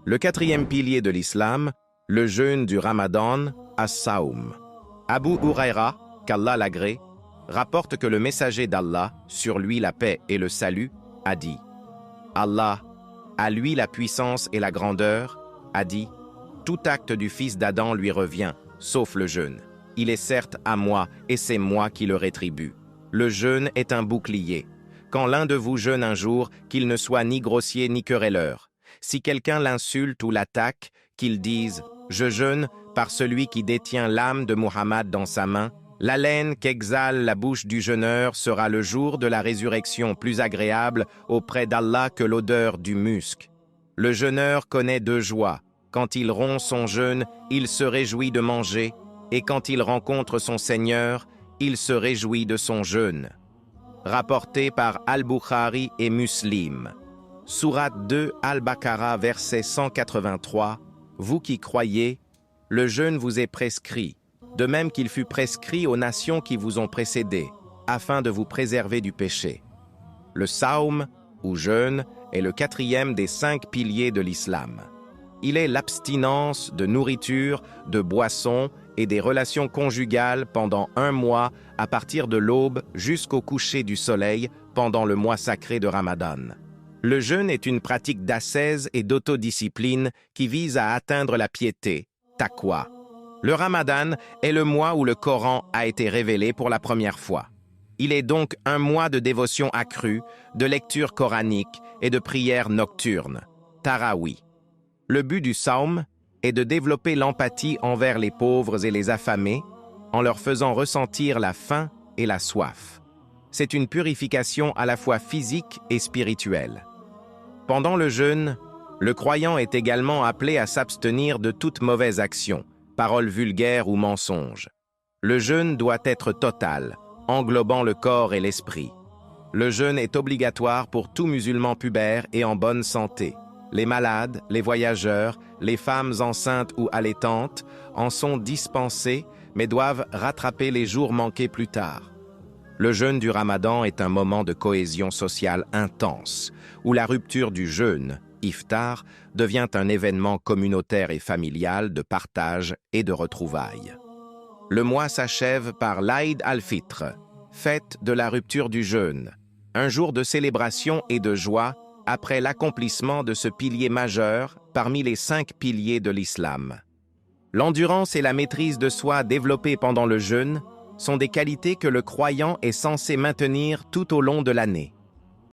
Le quatrième pilier de l'islam, le jeûne du Ramadan, as-Sawm. Abu Huraira, qu'Allah l'agrée, rapporte que le messager d'Allah, sur lui la paix et le salut, a dit « Allah, à lui la puissance et la grandeur, a dit « Tout acte du fils d'Adam lui revient, sauf le jeûne. Il est certes à moi, et c'est moi qui le rétribue. Le jeûne est un bouclier. Quand l'un de vous jeûne un jour, qu'il ne soit ni grossier ni querelleur. Si quelqu'un l'insulte ou l'attaque, qu'il dise « Je jeûne par celui qui détient l'âme de Muhammad dans sa main », l'haleine qu'exhale la bouche du jeûneur sera le jour de la résurrection plus agréable auprès d'Allah que l'odeur du musc. Le jeûneur connaît deux joies. Quand il rompt son jeûne, il se réjouit de manger, et quand il rencontre son Seigneur, il se réjouit de son jeûne. Rapporté par Al-Bukhari et Muslim. Sourate 2 Al-Baqarah, verset 183. Vous qui croyez, le jeûne vous est prescrit, de même qu'il fut prescrit aux nations qui vous ont précédés, afin de vous préserver du péché. Le Sawm, ou jeûne, est le quatrième des 5 piliers de l'islam. Il est l'abstinence de nourriture, de boissons et des relations conjugales pendant 1 mois à partir de l'aube jusqu'au coucher du soleil pendant le mois sacré de Ramadan. Le jeûne est une pratique d'ascèse et d'autodiscipline qui vise à atteindre la piété, taqwa. Le Ramadan est le mois où le Coran a été révélé pour la première fois. Il est donc un mois de dévotion accrue, de lecture coranique et de prière nocturne, Tarawih. Le but du Sawm est de développer l'empathie envers les pauvres et les affamés en leur faisant ressentir la faim et la soif. C'est une purification à la fois physique et spirituelle. Pendant le jeûne, le croyant est également appelé à s'abstenir de toute mauvaise action, paroles vulgaires ou mensonges. Le jeûne doit être total, englobant le corps et l'esprit. Le jeûne est obligatoire pour tout musulman pubère et en bonne santé. Les malades, les voyageurs, les femmes enceintes ou allaitantes en sont dispensés, mais doivent rattraper les jours manqués plus tard. Le jeûne du Ramadan est un moment de cohésion sociale intense, où la rupture du jeûne, iftar, devient un événement communautaire et familial de partage et de retrouvailles. Le mois s'achève par l'Aïd al-Fitr, fête de la rupture du jeûne, un jour de célébration et de joie après l'accomplissement de ce pilier majeur parmi les 5 piliers de l'islam. L'endurance et la maîtrise de soi développées pendant le jeûne sont des qualités que le croyant est censé maintenir tout au long de l'année.